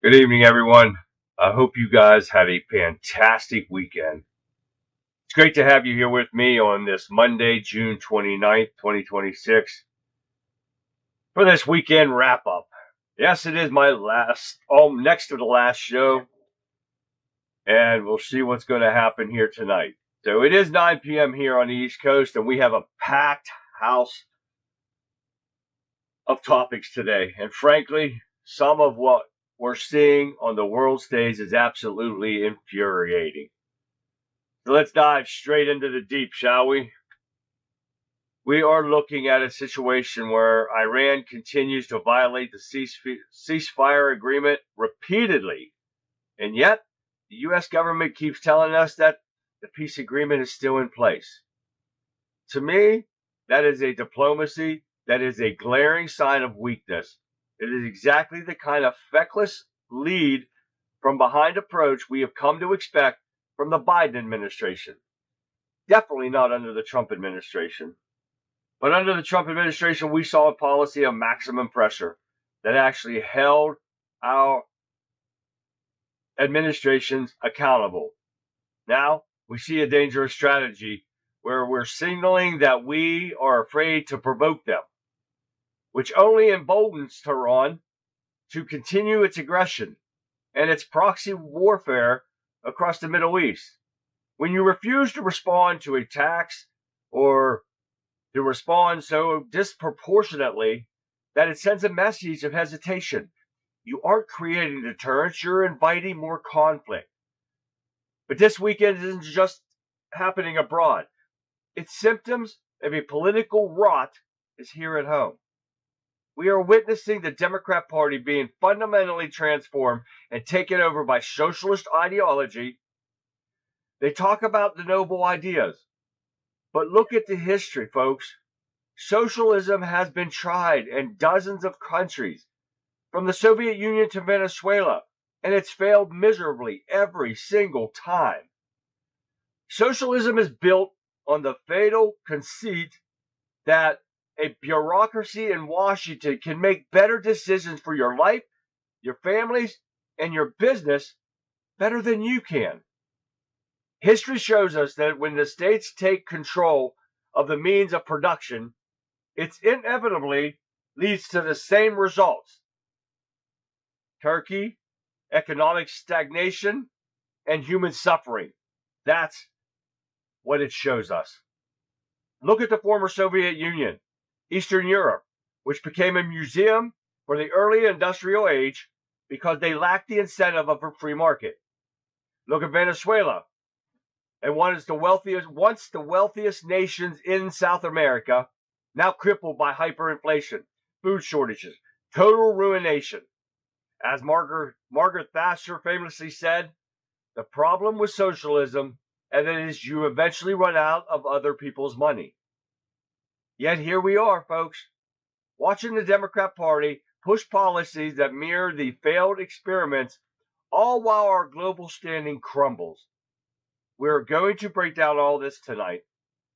Good evening, everyone. I hope you guys had a fantastic weekend. It's great to have you here with me on this Monday, June 29th, 2026, for this weekend wrap up. Yes, it is my next to the last show, and we'll see what's going to happen here tonight. So it is 9 p.m. here on the East Coast, and we have a packed house of topics today. And frankly, some of what we're seeing on the world stage is absolutely infuriating. So let's dive straight into the deep, shall we? We are looking at a situation where Iran continues to violate the ceasefire agreement repeatedly, and yet the U.S. government keeps telling us that the peace agreement is still in place. To me, that is a diplomacy that is a glaring sign of weakness. It is exactly the kind of feckless lead from behind approach we have come to expect from the Biden administration. Definitely not under the Trump administration. But under the Trump administration, we saw a policy of maximum pressure that actually held our administrations accountable. Now, we see a dangerous strategy where we're signaling that we are afraid to provoke them, which only emboldens Tehran to continue its aggression and its proxy warfare across the Middle East. When you refuse to respond to attacks or to respond so disproportionately that it sends a message of hesitation, you aren't creating deterrence, you're inviting more conflict. But this weekend isn't just happening abroad. Its symptoms of a political rot is here at home. We are witnessing the Democrat Party being fundamentally transformed and taken over by socialist ideology. They talk about the noble ideas, but look at the history, folks. Socialism has been tried in dozens of countries, from the Soviet Union to Venezuela, and it's failed miserably every single time. Socialism is built on the fatal conceit that a bureaucracy in Washington can make better decisions for your life, your families, and your business better than you can. History shows us that when the states take control of the means of production, it inevitably leads to the same results: Turkey, economic stagnation, and human suffering. That's what it shows us. Look at the former Soviet Union, Eastern Europe, which became a museum for the early industrial age because they lacked the incentive of a free market. Look at Venezuela, and once the wealthiest nations in South America, now crippled by hyperinflation, food shortages, total ruination. As Margaret Thatcher famously said, the problem with socialism is you eventually run out of other people's money. Yet here we are, folks, watching the Democrat Party push policies that mirror the failed experiments, all while our global standing crumbles. We're going to break down all this tonight.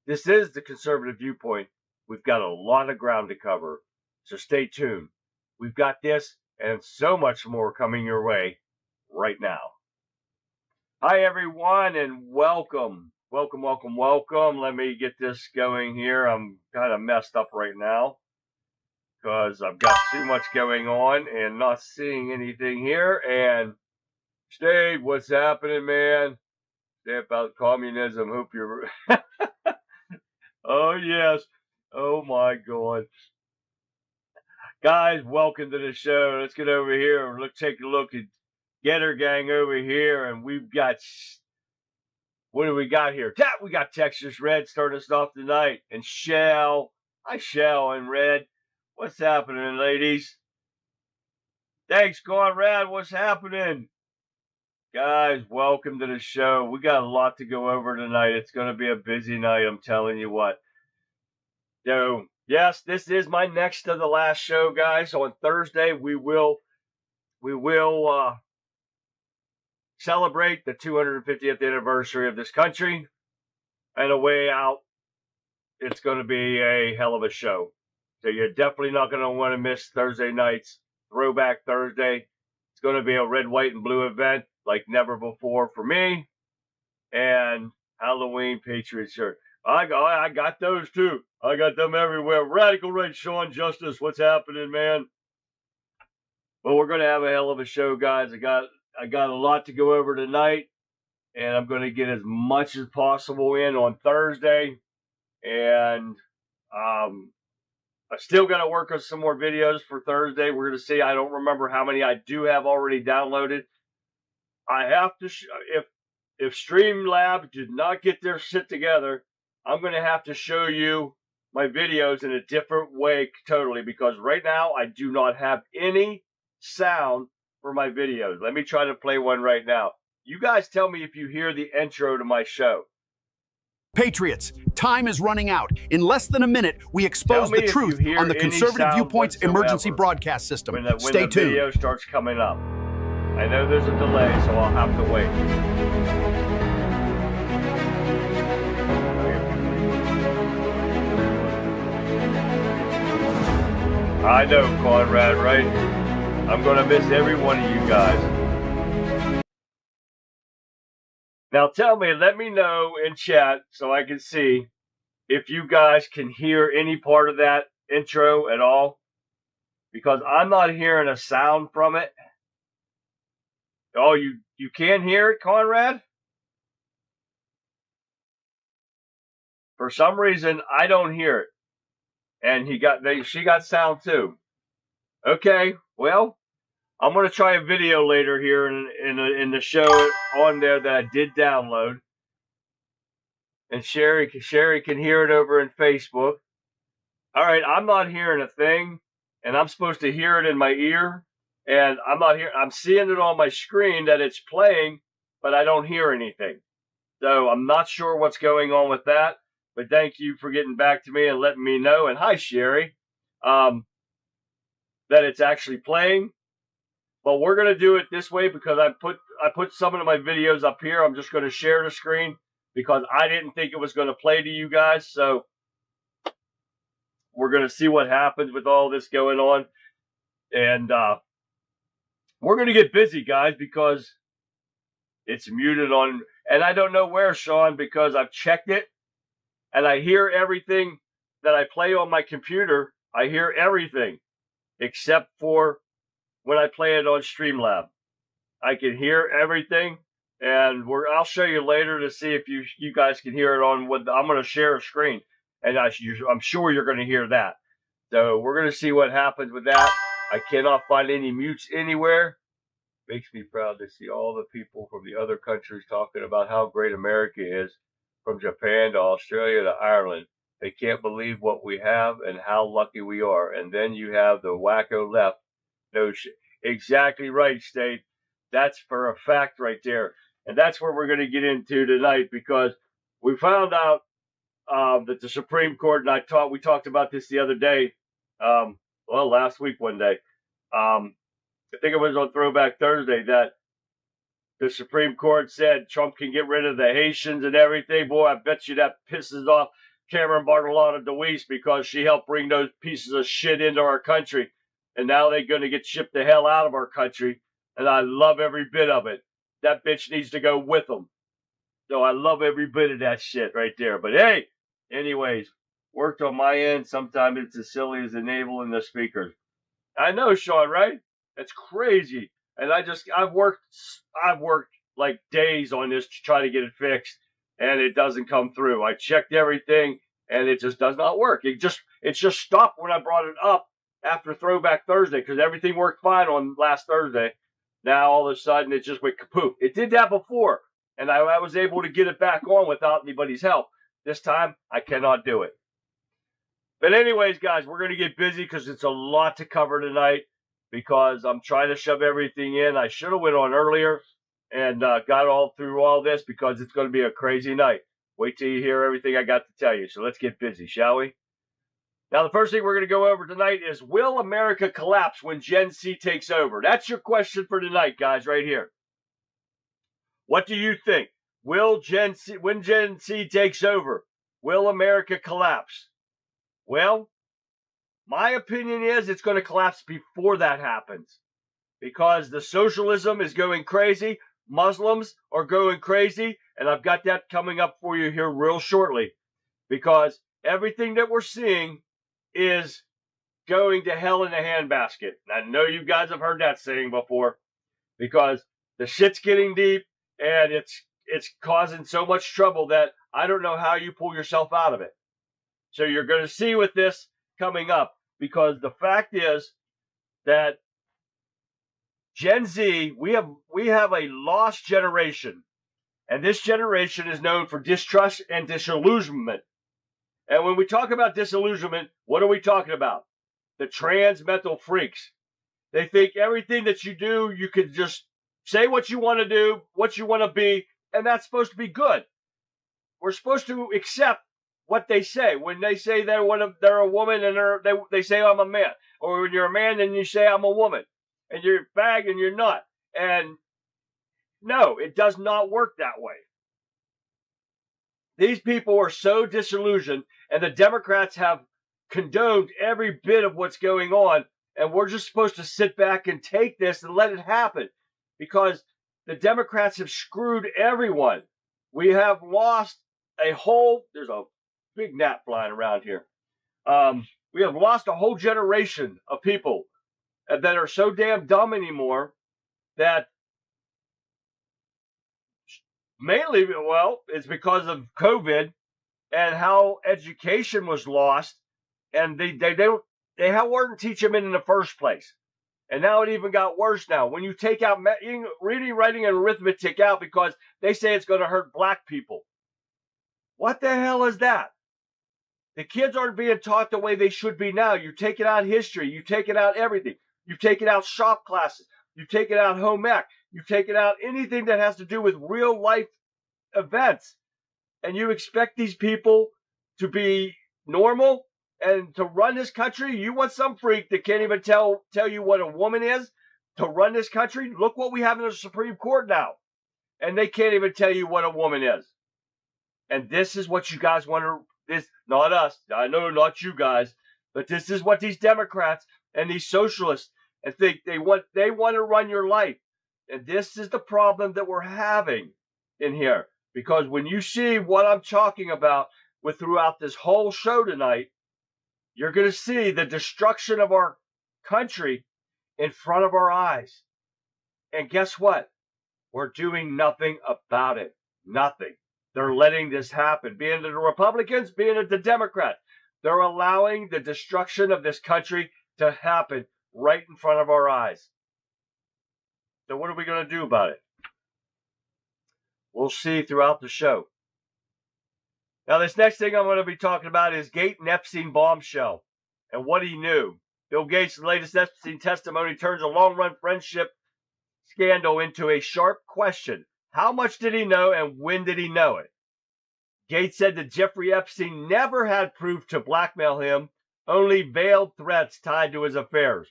This is the conservative viewpoint. We've got a lot of ground to cover, so stay tuned. We've got this and so much more coming your way right now. Hi, everyone, and welcome. Welcome, welcome, welcome. Let me get this going here. I'm kind of messed up right now because I've got too much going on and not seeing anything here. And Steve, what's happening, man? Say about communism. Hope you're. Oh, yes. Oh, my God. Guys, welcome to the show. Let's get over here and take a look at Getter Gang over here. And we've got. What do we got here? We got Texas Red starting us off tonight. And Shell. Hi, Shell and Red. What's happening, ladies? Thanks, Conrad. What's happening? Guys, welcome to the show. We got a lot to go over tonight. It's going to be a busy night, I'm telling you what. So, yes, this is my next to the last show, guys. On Thursday, we will celebrate the 250th anniversary of this country. And a way out, it's going to be a hell of a show. So you're definitely not going to want to miss Thursday night's Throwback Thursday. It's going to be a red, white, and blue event like never before for me. And Halloween Patriots shirt. I got those too. I got them everywhere. Radical Red Sean Justice, what's happening, man? Well, we're going to have a hell of a show, guys. I got a lot to go over tonight, and I'm going to get as much as possible in on Thursday. And I still got to work on some more videos for Thursday. We're going to see. I don't remember how many I do have already downloaded. I have to, if Streamlab did not get their shit together, I'm going to have to show you my videos in a different way totally, because right now I do not have any sound for my videos. Let me try to play one right now. You guys tell me if you hear the intro to my show. Patriots, time is running out. In less than a minute, we expose the truth on the Conservative Viewpoint's emergency broadcast system. When Stay the tuned. video starts coming up. I know there's a delay, so I'll have to wait. I know, Conrad, right? I'm going to miss every one of you guys. Now tell me, let me know in chat so I can see if you guys can hear any part of that intro at all. Because I'm not hearing a sound from it. Oh, you can hear it, Conrad? For some reason, I don't hear it. And she got sound too. Okay, well, I'm going to try a video later here in the show on there that I did download. And Sherry can hear it over in Facebook. All right, I'm not hearing a thing, and I'm supposed to hear it in my ear, and I'm not hearing. I'm seeing it on my screen that it's playing, but I don't hear anything. So I'm not sure what's going on with that. But thank you for getting back to me and letting me know. And hi, Sherry, that it's actually playing. But we're gonna do it this way because I put some of my videos up here. I'm just gonna share the screen because I didn't think it was gonna play to you guys. So we're gonna see what happens with all this going on, and we're gonna get busy, guys, because it's muted on. And I don't know where, Sean, because I've checked it. And I hear everything that I play on my computer. I hear everything except for when I play it on Streamlab. I can hear everything, and I'll show you later to see if you guys can hear it on what I'm going to share a screen, and I'm sure you're going to hear that. So we're going to see what happens with that. I cannot find any mutes anywhere. Makes me proud to see all the people from the other countries talking about how great America is. From Japan to Australia to Ireland. They can't believe what we have and how lucky we are. And then you have the wacko left. No shit. Exactly right, State. That's for a fact right there. And that's where we're going to get into tonight, because we found out that the Supreme Court, and we talked about this the other day, last week one day. I think it was on Throwback Thursday that the Supreme Court said Trump can get rid of the Haitians and everything. Boy, I bet you that pisses off Cameron Bartolata DeWeese, because she helped bring those pieces of shit into our country. And now they're going to get shipped the hell out of our country. And I love every bit of it. That bitch needs to go with them. So I love every bit of that shit right there. But hey, anyways, worked on my end. Sometimes it's as silly as the navel and the speakers. I know, Sean, right? That's crazy. And I've worked like days on this to try to get it fixed, and it doesn't come through. I checked everything, and it just does not work. It just stopped when I brought it up after Throwback Thursday, because everything worked fine on last Thursday. Now all of a sudden it just went kaput. It did that before, and I was able to get it back on without anybody's help. This time I cannot do it. But anyways, guys, we're going to get busy because it's a lot to cover tonight. Because I'm trying to shove everything in. I should have went on earlier and got all through all this, because it's going to be a crazy night. Wait till you hear everything I got to tell you. So let's get busy, shall we? Now, the first thing we're going to go over tonight is, will America collapse when Gen Z takes over? That's your question for tonight, guys, right here. What do you think? When Gen Z takes over, will America collapse? Well, my opinion is it's going to collapse before that happens, because the socialism is going crazy. Muslims are going crazy. And I've got that coming up for you here real shortly, because everything that we're seeing is going to hell in a handbasket. And I know you guys have heard that saying before, because the shit's getting deep and it's causing so much trouble that I don't know how you pull yourself out of it. So you're going to see with this coming up, because the fact is that Gen Z, we have a lost generation, and this generation is known for distrust and disillusionment. And when we talk about disillusionment, what are we talking about? The trans mental freaks. They think everything that you do, you can just say what you want to do, what you want to be, and that's supposed to be good. We're supposed to accept what they say. When they say they're a woman and they say I'm a man, or when you're a man and you say I'm a woman, and you're a fag and you're not. And no, it does not work that way. These people are so disillusioned, and the Democrats have condoned every bit of what's going on, and we're just supposed to sit back and take this and let it happen, because the Democrats have screwed everyone. We have lost there's a big gnat flying around here. We have lost a whole generation of people that are so damn dumb anymore that mainly, it's because of COVID and how education was lost, and they weren't teaching them in the first place. And now it even got worse now. When you take out reading, writing, and arithmetic out because they say it's going to hurt black people. What the hell is that? The kids aren't being taught the way they should be now. You're taking out history. You're taking out everything. You've taken out shop classes. You've taken out home ec. You've taken out anything that has to do with real life events. And you expect these people to be normal and to run this country? You want some freak that can't even tell you what a woman is to run this country? Look what we have in the Supreme Court now. And they can't even tell you what a woman is. And this is what you guys want to, not us, I know not you guys, but this is what these Democrats and these socialists and think they want to run your life. And this is the problem that we're having in here. Because when you see what I'm talking about throughout this whole show tonight, you're going to see the destruction of our country in front of our eyes. And guess what? We're doing nothing about it. Nothing. They're letting this happen. Being it the Republicans, being it the Democrats, they're allowing the destruction of this country to happen right in front of our eyes. So what are we going to do about it? We'll see throughout the show. Now, this next thing I'm going to be talking about is Gates and Epstein bombshell and what he knew. Bill Gates' latest Epstein testimony turns a long-run friendship scandal into a sharp question. How much did he know, and when did he know it? Gates said that Jeffrey Epstein never had proof to blackmail him, only veiled threats tied to his affairs.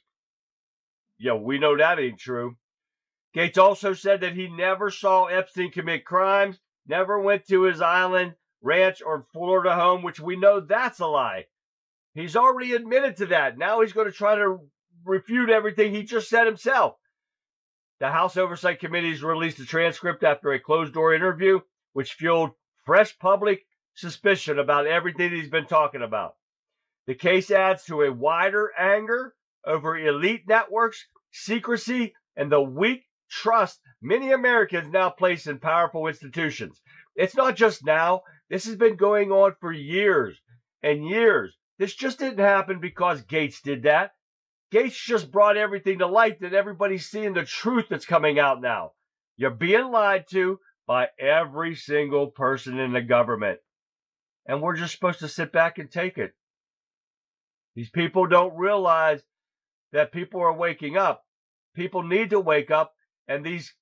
Yeah, we know that ain't true. Gates also said that he never saw Epstein commit crimes, never went to his island, ranch, or Florida home, which we know that's a lie. He's already admitted to that. Now he's going to try to refute everything he just said himself. The House Oversight Committee has released a transcript after a closed-door interview, which fueled fresh public suspicion about everything he's been talking about. The case adds to a wider anger over elite networks, secrecy, and the weak trust many Americans now place in powerful institutions. It's not just now. This has been going on for years and years. This just didn't happen because Gates did that. Gates just brought everything to light that everybody's seeing the truth that's coming out now. You're being lied to by every single person in the government. And we're just supposed to sit back and take it. These people don't realize that people are waking up. People need to wake up. And these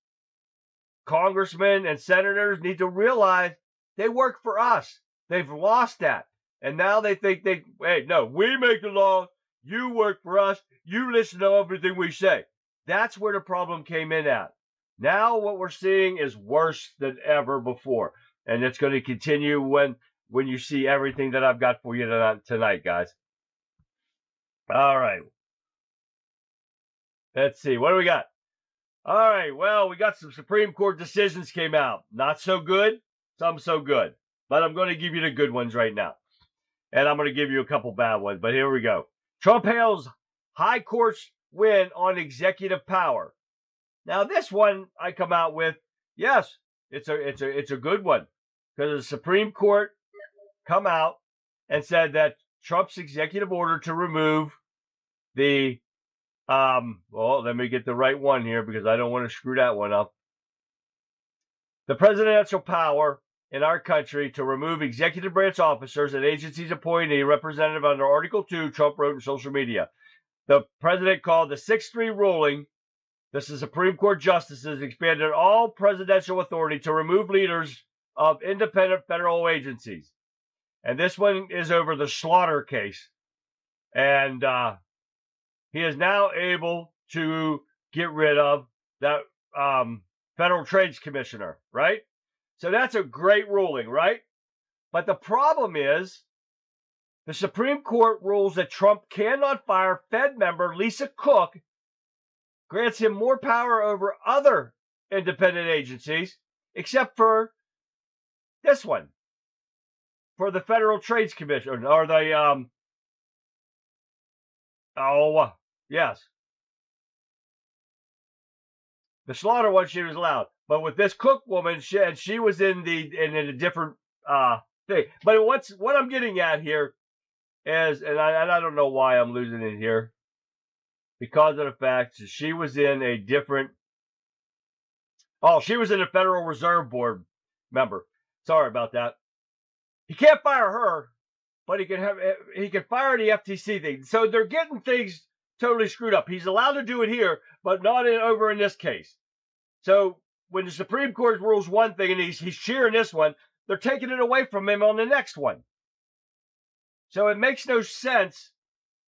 congressmen and senators need to realize they work for us. They've lost that. And now they think hey, no, we make the law. You work for us. You listen to everything we say. That's where the problem came in at. Now what we're seeing is worse than ever before. And it's going to continue when you see everything that I've got for you tonight, guys. All right. Let's see. What do we got? All right, well, we got some Supreme Court decisions came out. Not so good, some so good. But I'm going to give you the good ones right now. And I'm going to give you a couple bad ones, but here we go. Trump hails High Court's win on executive power. Now, this one I come out with, yes, it's a good one, because the Supreme Court come out and said that Trump's executive order to remove the well, let me get the right one here because I don't want to screw that one up. The presidential power in our country to remove executive branch officers and agencies appointee representative under Article 2, Trump wrote in social media. The president called the 6-3 ruling. This is Supreme Court justices expanded all presidential authority to remove leaders of independent federal agencies. And this one is over the Slaughter case. And he is now able to get rid of that Federal Trade Commissioner, right? So that's a great ruling, right? But the problem is the Supreme Court rules that Trump cannot fire Fed member Lisa Cook, grants him more power over other independent agencies, except for this one, for the Federal Trade Commission, or the, yes. The Slaughter one, she was allowed. But with this Cook woman, she was in a different thing. But what I'm getting at here is, and I don't know why I'm losing it here, because of the fact that she was in a different. Oh, she was in a Federal Reserve Board member. Sorry about that. He can't fire her, but he can fire the FTC thing. So they're getting things totally screwed up. He's allowed to do it here, but not over in this case. So when the Supreme Court rules one thing and he's cheering this one, they're taking it away from him on the next one. So it makes no sense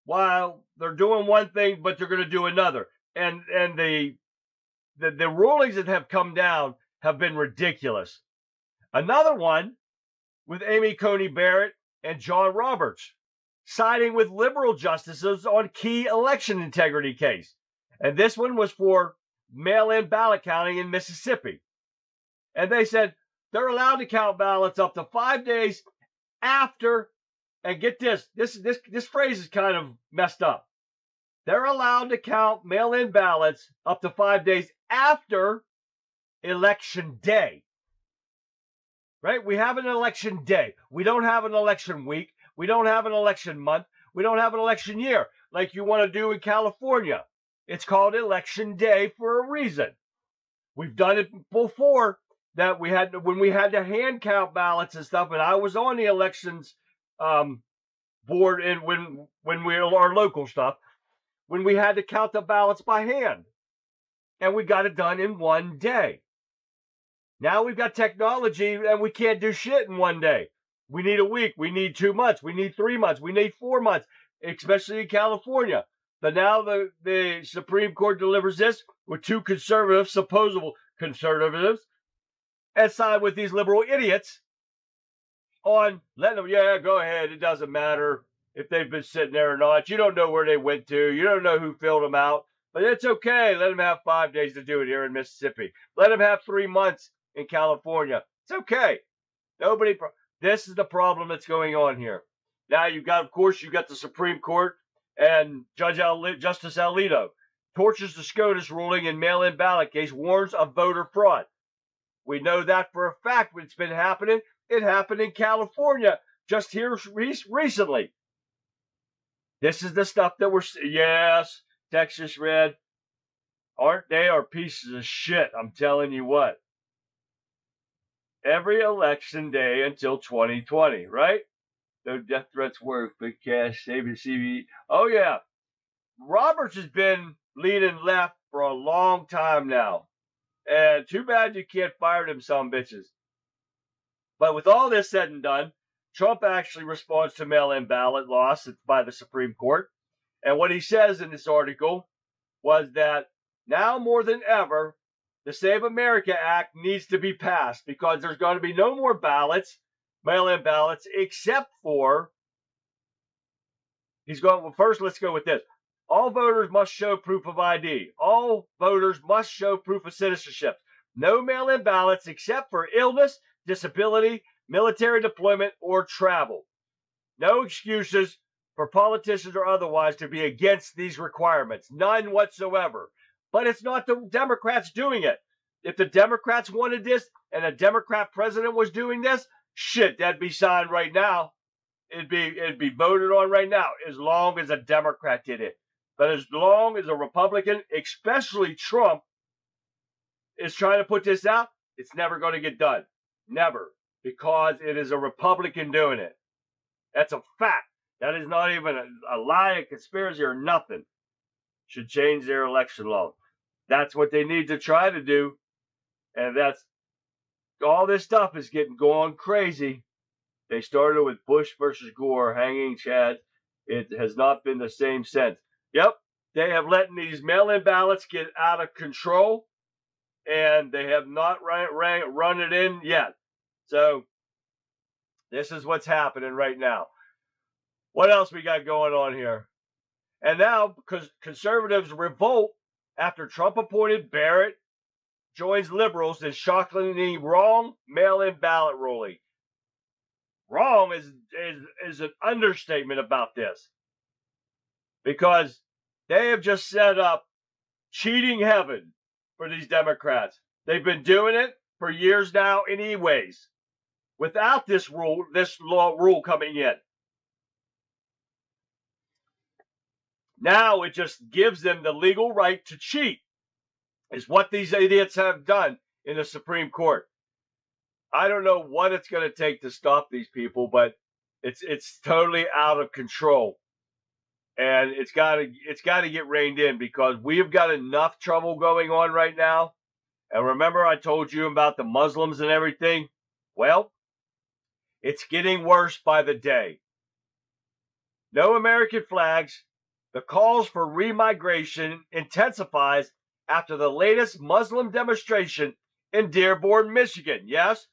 while they're doing one thing, but they're going to do another. And the rulings that have come down have been ridiculous. Another one with Amy Coney Barrett and John Roberts siding with liberal justices on key election integrity case. And this one was for mail-in ballot counting in Mississippi. And they said they're allowed to count ballots up to 5 days after, and get this phrase is kind of messed up. They're allowed to count mail-in ballots up to 5 days after election day. Right? We have an election day. We don't have an election week. We don't have an election month. We don't have an election year like you want to do in California. It's called election day for a reason. We've done it before that when we had to hand count ballots and stuff, and I was on the elections board and when we our local stuff, when we had to count the ballots by hand. And we got it done in one day. Now we've got technology and we can't do shit in one day. We need a week. We need 2 months. We need 3 months. We need 4 months, especially in California. But now the Supreme Court delivers this with two conservatives, supposable conservatives, and side with these liberal idiots on letting them, yeah, go ahead. It doesn't matter if they've been sitting there or not. You don't know where they went to. You don't know who filled them out. But it's okay. Let them have 5 days to do it here in Mississippi. Let them have 3 months in California. It's okay. This is the problem that's going on here. Now you've got the Supreme Court and Justice Alito torches the SCOTUS ruling in mail-in ballot case, warns of voter fraud. We know that for a fact. It's been happening. It happened in California just here recently. This is the stuff that yes, Texas Red. Aren't they are pieces of shit? I'm telling you what. Every election day until 2020, right? No death threats work, big cash, saving CV. Oh, yeah. Roberts has been leaning left for a long time now. And too bad you can't fire them some bitches. But with all this said and done, Trump actually responds to mail-in ballot loss by the Supreme Court. And what he says in this article was that now more than ever, the Save America Act needs to be passed because there's going to be no more ballots, mail-in ballots, except for, first let's go with this. All voters must show proof of ID. All voters must show proof of citizenship. No mail-in ballots except for illness, disability, military deployment, or travel. No excuses for politicians or otherwise to be against these requirements. None whatsoever. But it's not the Democrats doing it. If the Democrats wanted this and a Democrat president was doing this, shit, that'd be signed right now. It'd be voted on right now, as long as a Democrat did it. But as long as a Republican, especially Trump, is trying to put this out, it's never going to get done. Never. Because it is a Republican doing it. That's a fact. That is not even a lie, a conspiracy, or nothing. Should change their election law. That's what they need to try to do. And that's all this stuff is going crazy. They started with Bush versus Gore, hanging Chad. It has not been the same since. Yep, they have let these mail-in ballots get out of control, and they have not run it in yet. So this is what's happening right now. What else we got going on here? And now, because conservatives revolt after Trump appointed Barrett joins liberals in shockingly wrong mail-in ballot ruling. Wrong is an understatement about this, because they have just set up cheating heaven for these Democrats. They've been doing it for years now anyways, without this rule coming in. Now it just gives them the legal right to cheat, is what these idiots have done in the Supreme Court. I don't know what it's going to take to stop these people, but it's totally out of control, and it's got to get reined in, because we've got enough trouble going on right now. And remember, I told you about the Muslims and everything. Well, it's getting worse by the day. No American flags. The calls for remigration intensifies after the latest Muslim demonstration in Dearborn, Michigan. Yes.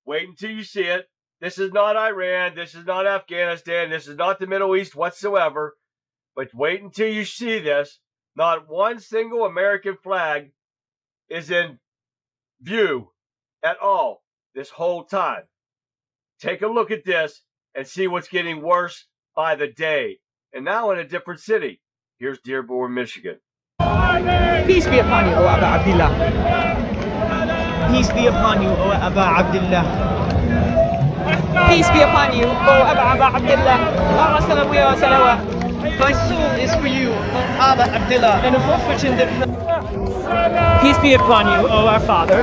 Wait until you see it. This is not Iran. This is not Afghanistan. This is not the Middle East whatsoever. But wait until you see this. Not one single American flag is in view at all this whole time. Take a look at this and see what's getting worse by the day. And now in a different city. Here's Dearborn, Michigan. Peace be upon you, O Aba Abdullah. Peace be upon you, O Aba Abdullah. Peace be upon you, O Aba Abdullah. My soul is for you, O Aba Abdullah. And of which in the... Peace be upon you, O our Father.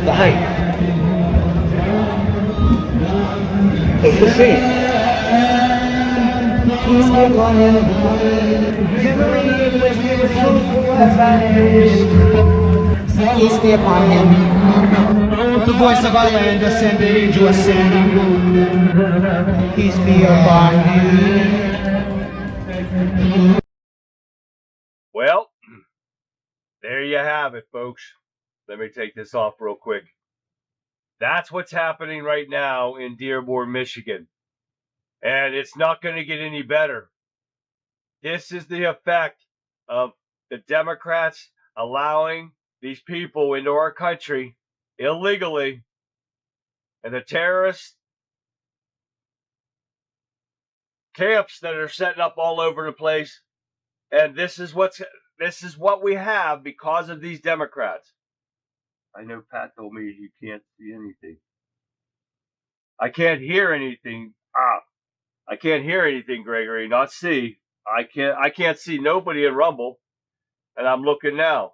The height. It's the same. Peace be upon him. Memory in which we were truthful have vanished. Peace be upon him. The voice of our land ascended into ascend. Peace be upon him. Well, there you have it, folks. Let me take this off real quick. That's what's happening right now in Dearborn, Michigan. And it's not going to get any better. This is the effect of the Democrats allowing these people into our country illegally, and the terrorist camps that are setting up all over the place. And this is what we have because of these Democrats. I know Pat told me you can't see anything. I can't hear anything. I can't hear anything, Gregory. Not see. I can't see nobody in Rumble, and I'm looking now.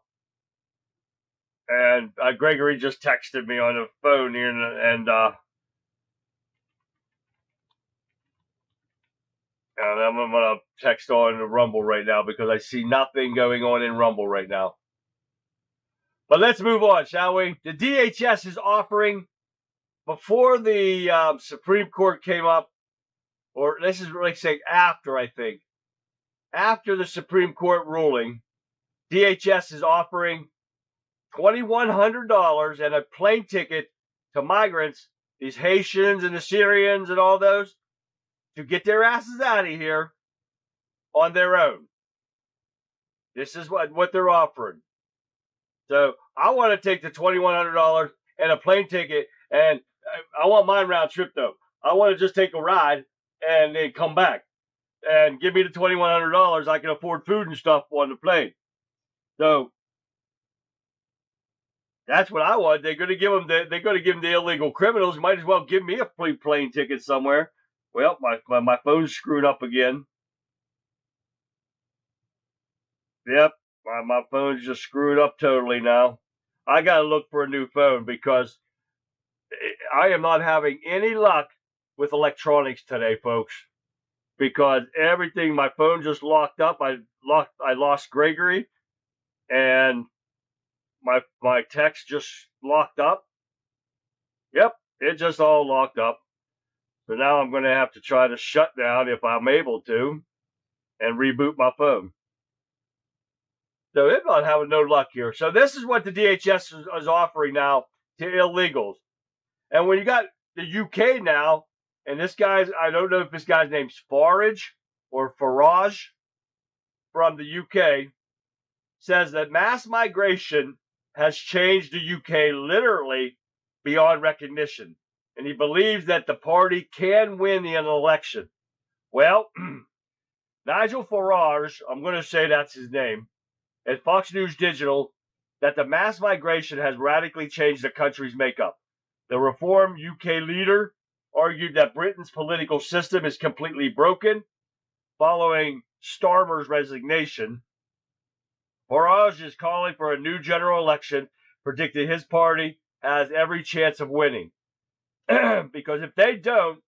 And Gregory just texted me on the phone here, and I'm gonna text on the Rumble right now because I see nothing going on in Rumble right now. But let's move on, shall we? The DHS is offering, before the Supreme Court came up, or this is really saying after, I think, after the Supreme Court ruling, DHS is offering $2,100 and a plane ticket to migrants these Haitians and the Syrians and all those, to get their asses out of here on their own. This is what they're offering. So I want to take the $2,100 and a plane ticket, and I want mine round trip though. I want to just take a ride and then come back, and give me the $2,100. I can afford food and stuff on the plane. So that's what I want. They're going to give them the illegal criminals. Might as well give me a free plane ticket somewhere. Well, my phone's screwed up again. Yep, my phone's just screwed up totally now. I got to look for a new phone because I am not having any luck with electronics today, folks. Because everything, my phone just locked up. I lost Gregory, and my text just locked up. Yep, it just all locked up. So now I'm going to have to try to shut down, if I'm able to, and reboot my phone. So they're not having no luck here. So this is what the DHS is offering now to illegals. And when you got the UK now, and this guy's, I don't know if this guy's name's Farage or Farage from the UK, says that mass migration has changed the UK literally beyond recognition. And he believes that the party can win an election. Well, Nigel Farage, I'm going to say that's his name, at Fox News Digital, that the mass migration has radically changed the country's makeup. The Reform UK leader argued that Britain's political system is completely broken following Starmer's resignation. Farage is calling for a new general election, predicting his party has every chance of winning. Because if they don't,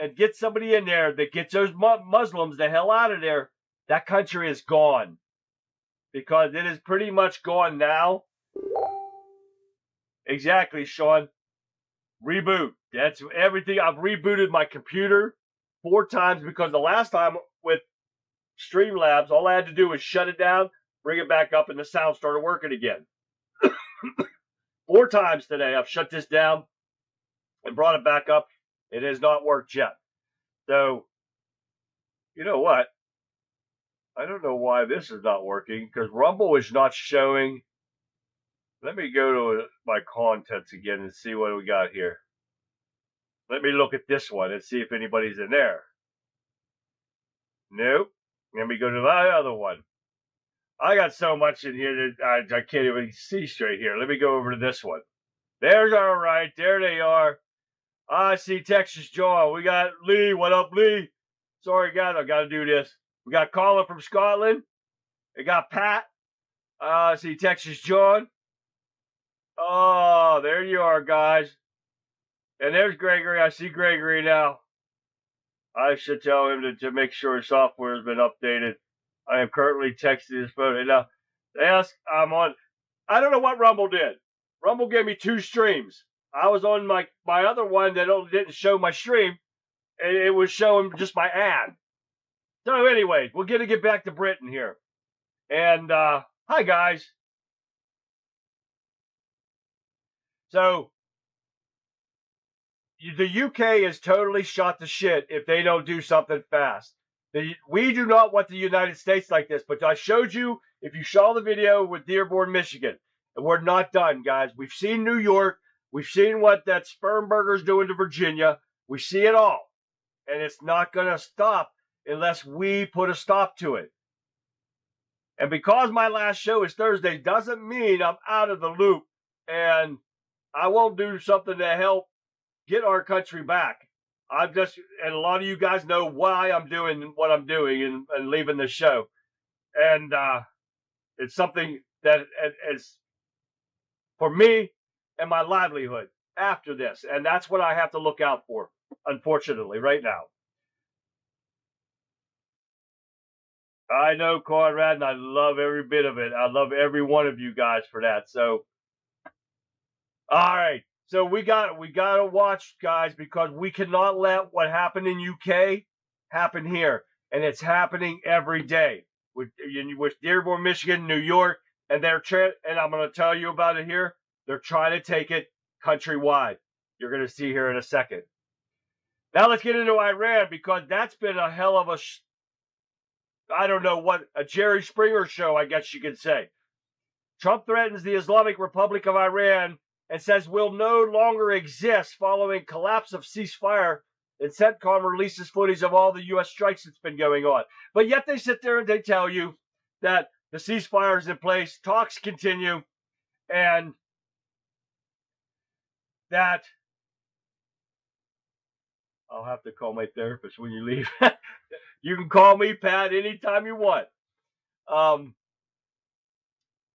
and get somebody in there that gets those Muslims the hell out of there, that country is gone. Because it is pretty much gone now. Exactly, Sean. Reboot. That's everything. I've rebooted my computer 4 times because the last time with Streamlabs, all I had to do was shut it down, bring it back up, and the sound started working again. 4 times today I've shut this down and brought it back up. It has not worked yet. So, you know what? I don't know why this is not working, because Rumble is not showing. Let me go to my contents again and see what we got here. Let me look at this one and see if anybody's in there. Nope. Let me go to my other one. I got so much in here that I can't even see straight here. Let me go over to this one. There's all right. There they are. I see Texas John. We got Lee. What up, Lee? Sorry, guys. I got to do this. We got Colin from Scotland. We got Pat. I see Texas John. Oh, there you are, guys. And there's Gregory. I see Gregory now. I should tell him to make sure his software has been updated. I am currently texting his phone. And now, yes, I'm on. I don't know what Rumble did. Rumble gave me 2 streams. I was on my other one that didn't show my stream. And it was showing just my ad. So anyway, we're going to get back to Britain here. And hi, guys. So the UK is totally shot to shit if they don't do something fast. We do not want the United States like this, but I showed you, if you saw the video with Dearborn, Michigan, and we're not done, guys. We've seen New York. We've seen what that Spermberger's doing to Virginia. We see it all. And it's not going to stop unless we put a stop to it. And because my last show is Thursday doesn't mean I'm out of the loop and I won't do something to help get our country back. and a lot of you guys know why I'm doing what I'm doing and leaving the show. And it's something that is for me and my livelihood after this. And that's what I have to look out for, unfortunately, right now. I know, Conrad, and I love every bit of it. I love every one of you guys for that. So, all right. So we got to watch, guys, because we cannot let what happened in UK happen here, and it's happening every day with Dearborn, Michigan, New York, and and I'm going to tell you about it here. They're trying to take it countrywide. you're going to see here in a second. Now let's get into Iran, because that's been a hell of a, I don't know what, a Jerry Springer show, I guess you could say. Trump threatens the Islamic Republic of Iran and says will no longer exist following collapse of ceasefire, and CENTCOM releases footage of all the U.S. strikes that's been going on. But yet they sit there and they tell you that the ceasefire is in place, talks continue, and that I'll have to call my therapist when you leave. You can call me, Pat, anytime you want.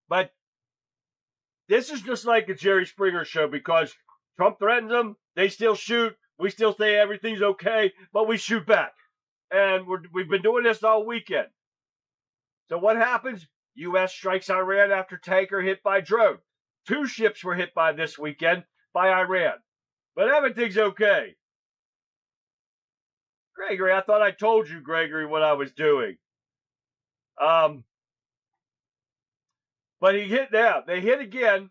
But this is just like a Jerry Springer show, because Trump threatens them, they still shoot, we still say everything's okay, but we shoot back. And we've been doing this all weekend. So what happens? U.S. strikes Iran after tanker hit by drone. 2 ships were hit by this weekend by Iran. But everything's okay. Gregory, I thought I told you, Gregory, what I was doing. But he hit now. They hit again.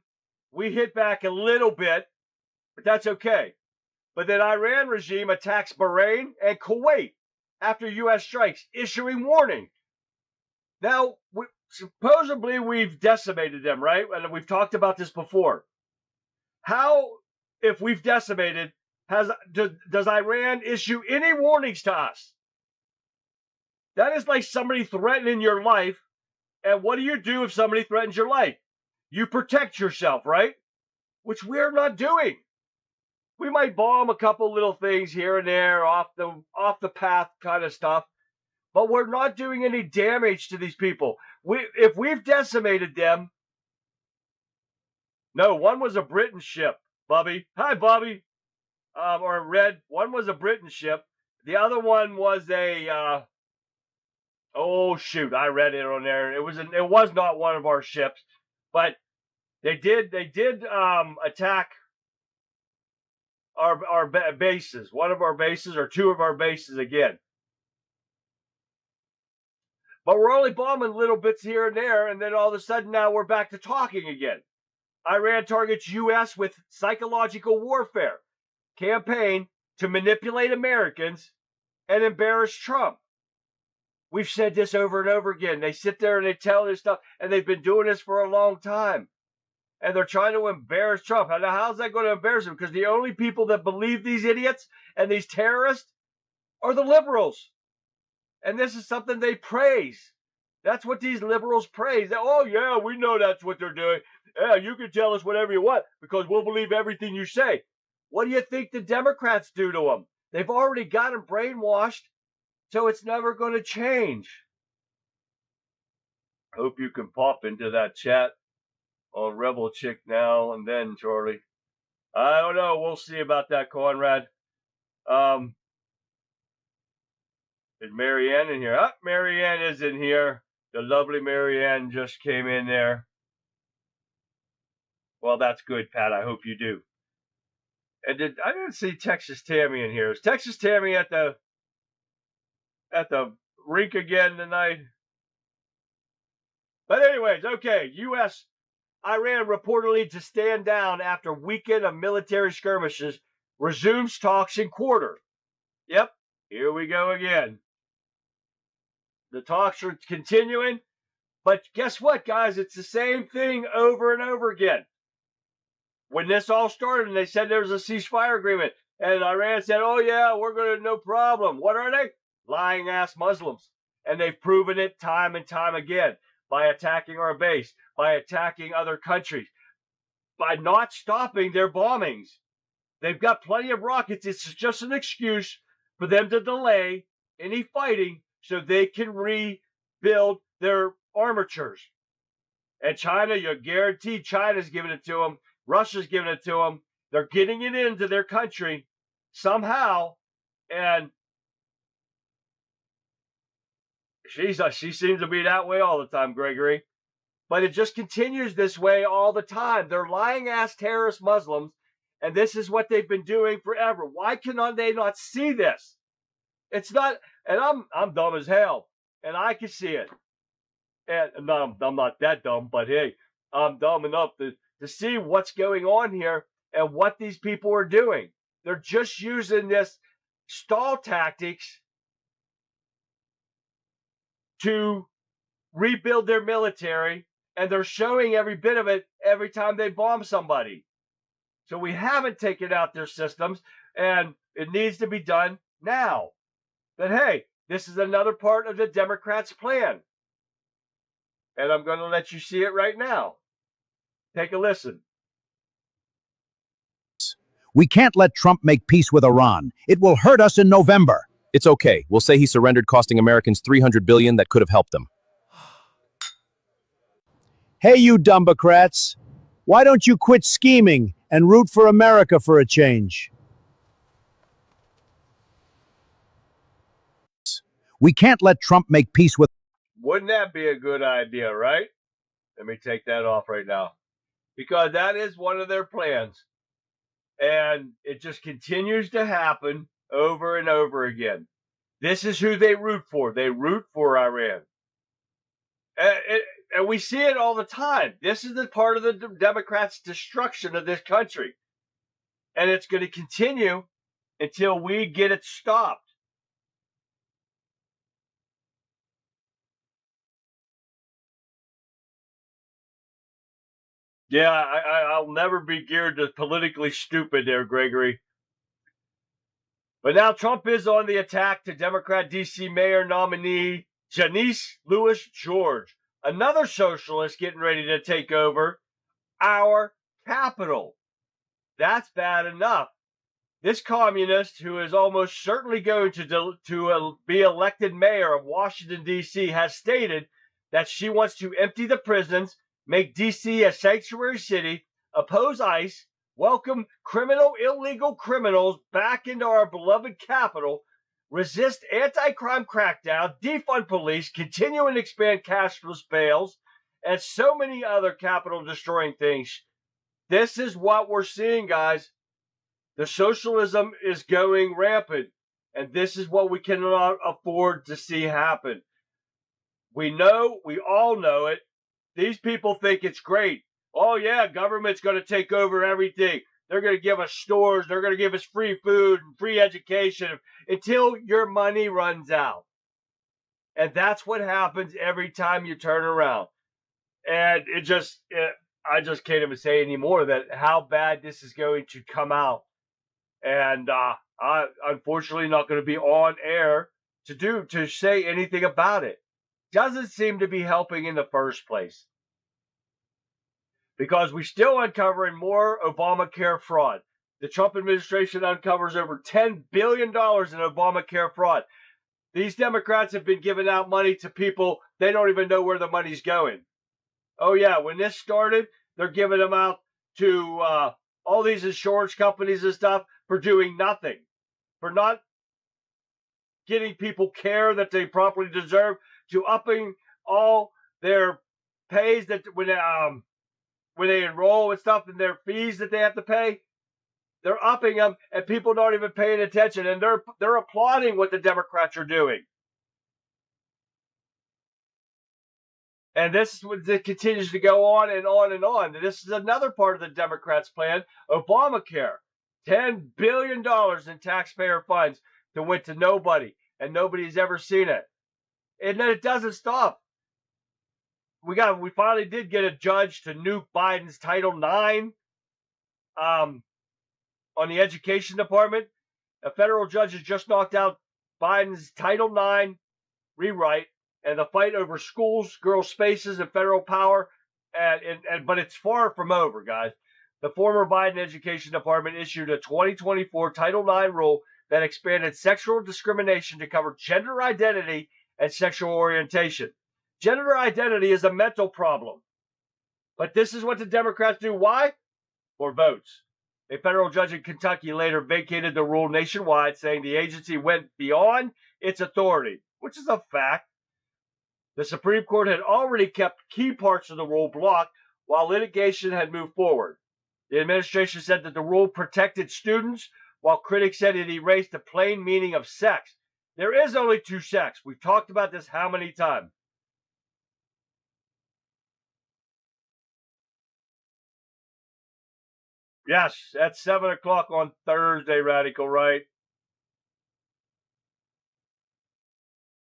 We hit back a little bit, but that's okay. But then Iran regime attacks Bahrain and Kuwait after U.S. strikes, issuing warning. Now, supposedly we've decimated them, right? And we've talked about this before. How, if we've decimated, does Iran issue any warnings to us? That is like somebody threatening your life. And what do you do if somebody threatens your life? You protect yourself, right? Which we're not doing. We might bomb a couple little things here and there, off the path kind of stuff, but we're not doing any damage to these people. If we've decimated them, no, one was a Britain ship, Bubby. Hi, Bubby. Or Red. One was a Britain ship. The other one was a, oh shoot, I read it on there. It was not one of our ships, but they did attack our bases. One of our bases, or 2 of our bases again. But we're only bombing little bits here and there, and then all of a sudden now we're back to talking again. Iran targets U.S. with psychological warfare campaign to manipulate Americans and embarrass Trump. We've said this over and over again. They sit there and they tell this stuff, and they've been doing this for a long time. And they're trying to embarrass Trump. Now, how's that going to embarrass him? Because the only people that believe these idiots and these terrorists are the liberals. And this is something they praise. That's what these liberals praise. Oh, yeah, we know that's what they're doing. Yeah, you can tell us whatever you want because we'll believe everything you say. What do you think the Democrats do to them? They've already got them brainwashed, so it's never going to change. Hope you can pop into that chat on Rebel Chick now and then, Charlie. I don't know. We'll see about that, Conrad. Is Marianne in here? Marianne is in here. The lovely Marianne just came in there. Well, that's good, Pat. I hope you do. And I didn't see Texas Tammy in here. Is Texas Tammy at the rink again tonight? But anyways, okay. U.S. Iran reportedly to stand down after weekend of military skirmishes, resumes talks in quarter. Yep, here we go again. The talks are continuing, but guess what, guys? It's the same thing over and over again. When this all started and they said there was a ceasefire agreement, and Iran said, oh yeah, we're going to, no problem. What are they? Lying ass Muslims. And they've proven it time and time again by attacking our base, by attacking other countries, by not stopping their bombings. They've got plenty of rockets. It's just an excuse for them to delay any fighting so they can rebuild their armatures. And China, you're guaranteed China's giving it to them. Russia's giving it to them. They're getting it into their country somehow. And she seems to be that way all the time, Gregory. But it just continues this way all the time. They're lying-ass terrorist Muslims, and this is what they've been doing forever. Why cannot they not see this? It's not, and I'm dumb as hell, and I can see it. And no, I'm not that dumb, but hey, I'm dumb enough to see what's going on here. and what these people are doing. They're just using this stall tactics to rebuild their military, and they're showing every bit of it every time they bomb somebody. So we haven't taken out their systems, and it needs to be done now. But hey, this is another part of the Democrats' plan. And I'm going to let you see it right now. Take a listen. We can't let Trump make peace with Iran. It will hurt us in November. It's okay. We'll say he surrendered, costing Americans $300 billion that could have helped them. Hey, you Democrats. Why don't you quit scheming and root for America for a change? We can't let Trump make peace with... Wouldn't that be a good idea, right? Let me take that off right now. Because that is one of their plans. And it just continues to happen over and over again. This is who they root for. They root for Iran. And we see it all the time. This is the part of the Democrats' destruction of this country. And it's going to continue until we get it stopped. Yeah, I'll never be geared to politically stupid there, Gregory. But now Trump is on the attack to Democrat D.C. mayor nominee Janice Lewis George, another socialist getting ready to take over our capital. That's bad enough. This communist, who is almost certainly going to be elected mayor of Washington, D.C., has stated that she wants to empty the prisons, make D.C. a sanctuary city, oppose ICE, welcome illegal criminals back into our beloved capital, resist anti-crime crackdown, defund police, continue and expand cashless bails, and so many other capital-destroying things. This is what we're seeing, guys. The socialism is going rampant, and this is what we cannot afford to see happen. We all know it. These people think it's great. Oh, yeah, government's going to take over everything. They're going to give us stores. They're going to give us free food and free education until your money runs out. And that's what happens every time you turn around. And I just can't even say anymore that how bad this is going to come out. And I'm unfortunately not going to be on air to say anything about it. Doesn't seem to be helping in the first place. Because we're still uncovering more Obamacare fraud. The Trump administration uncovers over $10 billion in Obamacare fraud. These Democrats have been giving out money to people, they don't even know where the money's going. Oh yeah, when this started, they're giving them out to all these insurance companies and stuff for doing nothing. For not getting people care that they properly deserve, to upping all their pays that when they enroll and stuff, and their fees that they have to pay, they're upping them, and people not even paying attention, and they're applauding what the Democrats are doing. And this is what continues to go on and on and on. This is another part of the Democrats' plan, Obamacare. $10 billion in taxpayer funds that went to nobody, and nobody's ever seen it. And then it doesn't stop. We finally did get a judge to nuke Biden's Title IX on the education department. A federal judge has just knocked out Biden's Title IX rewrite, and the fight over schools, girls' spaces, and federal power. But it's far from over, guys. The former Biden education department issued a 2024 Title IX rule that expanded sexual discrimination to cover gender identity and sexual orientation. Gender identity is a mental problem. But this is what the Democrats do. Why? For votes. A federal judge in Kentucky later vacated the rule nationwide, saying the agency went beyond its authority, which is a fact. The Supreme Court had already kept key parts of the rule blocked while litigation had moved forward. The administration said that the rule protected students, while critics said it erased the plain meaning of sex. There is only two sex. We've talked about this how many times? Yes, at 7 o'clock on Thursday, Radical, right?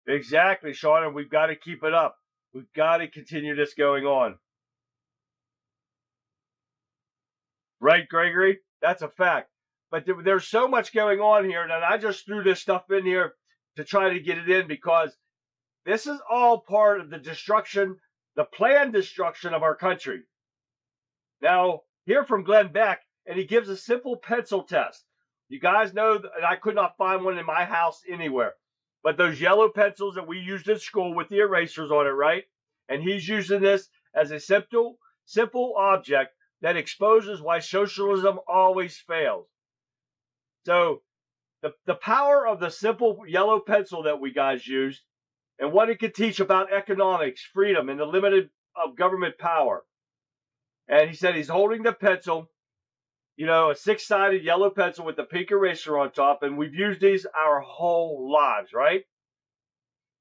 Exactly, Sean, and we've got to keep it up. We've got to continue this going on. Right, Gregory? That's a fact. But there's so much going on here that I just threw this stuff in here to try to get it in because this is all part of the destruction, the planned destruction of our country. Now, hear from Glenn Beck, and he gives a simple pencil test. You guys know, and I could not find one in my house anywhere, but those yellow pencils that we used in school with the erasers on it, right? And he's using this as a simple object that exposes why socialism always fails. So the power of the simple yellow pencil that we guys used and what it could teach about economics, freedom, and the limit of government power. And he said he's holding the pencil, you know, a 6-sided yellow pencil with the pink eraser on top, and we've used these our whole lives, right?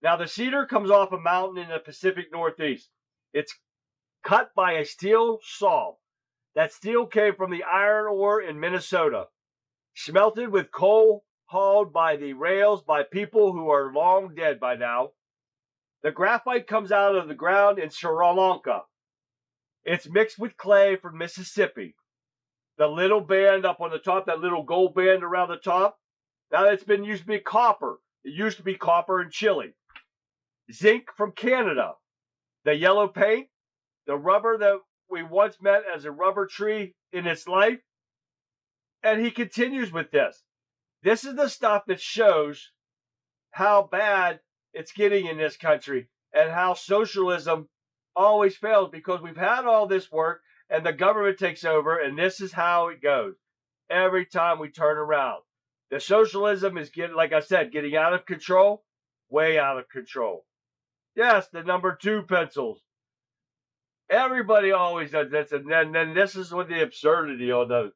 Now, the cedar comes off a mountain in the Pacific Northeast. It's cut by a steel saw. That steel came from the iron ore in Minnesota, smelted with coal hauled by the rails by people who are long dead by now. The graphite comes out of the ground in Sri Lanka. It's mixed with clay from Mississippi. The little band up on the top, that little gold band around the top, now it's been used to be copper. It used to be copper in Chile. Zinc from Canada. The yellow paint, the rubber that we once met as a rubber tree in its life. And he continues with this. This is the stuff that shows how bad it's getting in this country and how socialism always fails because we've had all this work and the government takes over, and this is how it goes every time we turn around. The socialism is getting, like I said, getting out of control, way out of control. Yes, the number 2 pencils. Everybody always does this, and then this is what the absurdity on the,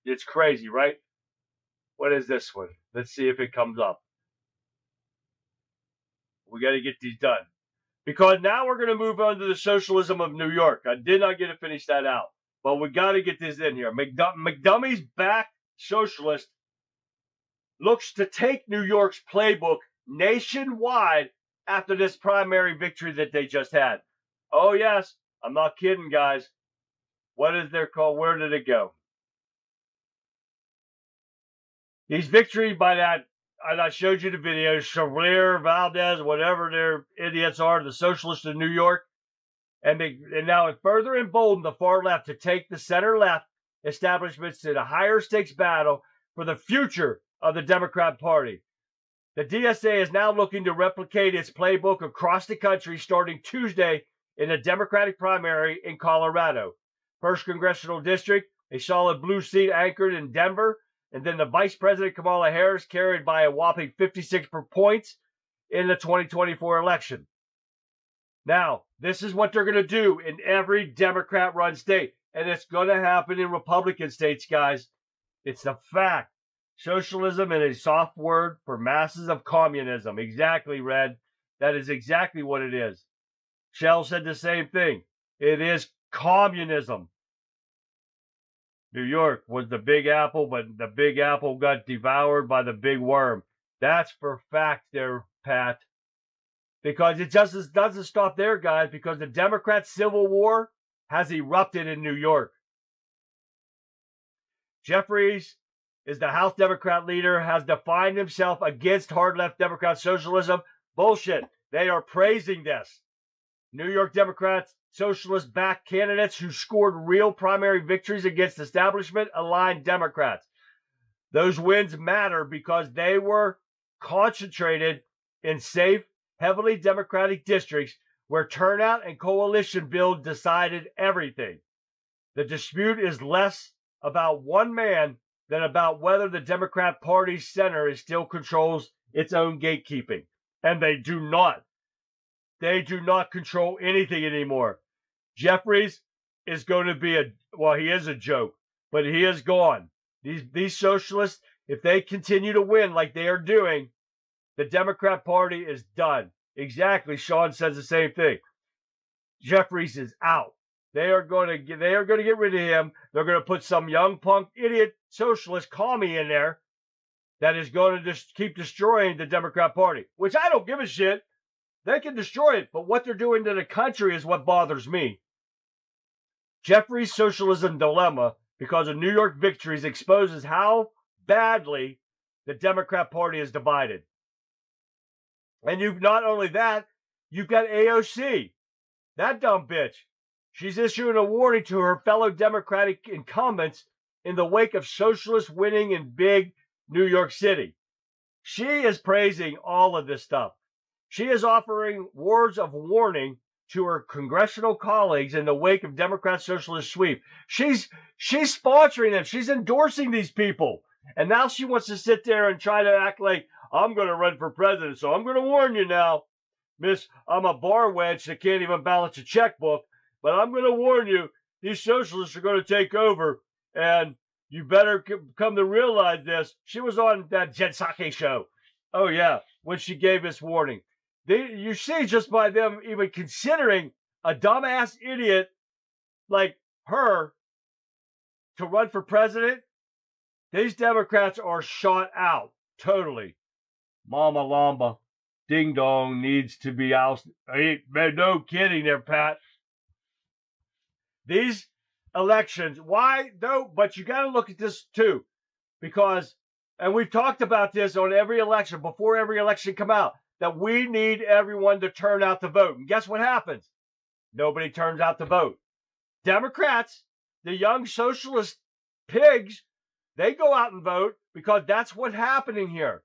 it's crazy, right? What is this one? Let's see if it comes up. We got to get these done. Because now we're going to move on to the socialism of New York. I did not get to finish that out. But we got to get this in here. McDummy's back socialist looks to take New York's playbook nationwide after this primary victory that they just had. Oh, yes. I'm not kidding, guys. What is their call? Where did it go? His victory by that, and I showed you the video, Chevalier, Valdez, whatever their idiots are, the socialists in New York. And now it further emboldened the far left to take the center-left establishments to the higher stakes battle for the future of the Democrat Party. The DSA is now looking to replicate its playbook across the country starting Tuesday in the Democratic primary in Colorado. 1st Congressional District, a solid blue seat anchored in Denver, and then the Vice President Kamala Harris carried by a whopping 56 points in the 2024 election. Now, this is what they're going to do in every Democrat-run state, and it's going to happen in Republican states, guys. It's a fact. Socialism is a soft word for masses of communism. Exactly, Red. That is exactly what it is. Shell said the same thing. It is communism. New York was the Big Apple, but the Big Apple got devoured by the Big Worm. That's for fact there, Pat. Because it just doesn't stop there, guys, because the Democrat Civil War has erupted in New York. Jeffries is the House Democrat leader, has defined himself against hard-left Democrat socialism. Bullshit. They are praising this. New York Democrats, socialist-backed candidates who scored real primary victories against establishment-aligned Democrats. Those wins matter because they were concentrated in safe, heavily Democratic districts where turnout and coalition build decided everything. The dispute is less about one man than about whether the Democrat Party's center still controls its own gatekeeping. And they do not. They do not control anything anymore. Jeffries is going to be he is a joke, but he is gone. These socialists, if they continue to win like they are doing, the Democrat Party is done. Exactly. Sean says the same thing. Jeffries is out. They are going to get rid of him. They're going to put some young punk idiot socialist commie in there that is going to just keep destroying the Democrat Party, which I don't give a shit. They can destroy it, but what they're doing to the country is what bothers me. Jeffrey's socialism dilemma, because of New York victories, exposes how badly the Democrat Party is divided. And you've not only that, you've got AOC, that dumb bitch. She's issuing a warning to her fellow Democratic incumbents in the wake of socialists winning in big New York City. She is praising all of this stuff. She is offering words of warning to her congressional colleagues in the wake of Democrat socialist sweep. She's sponsoring them. She's endorsing these people. And now she wants to sit there and try to act like, I'm going to run for president, so I'm going to warn you now, miss, I'm a bar wench that can't even balance a checkbook, but I'm going to warn you, these socialists are going to take over, and you better come to realize this. She was on that Jen Psaki show. Oh, yeah, when she gave this warning. You see, just by them even considering a dumbass idiot like her to run for president, these Democrats are shot out totally. Mama Lamba, ding dong needs to be ousted. No kidding there, Pat. These elections, why? No, but you got to look at this too, because, and we've talked about this on every election, before every election come out, that we need everyone to turn out to vote. And guess what happens? Nobody turns out to vote. Democrats, the young socialist pigs, they go out and vote because that's what's happening here.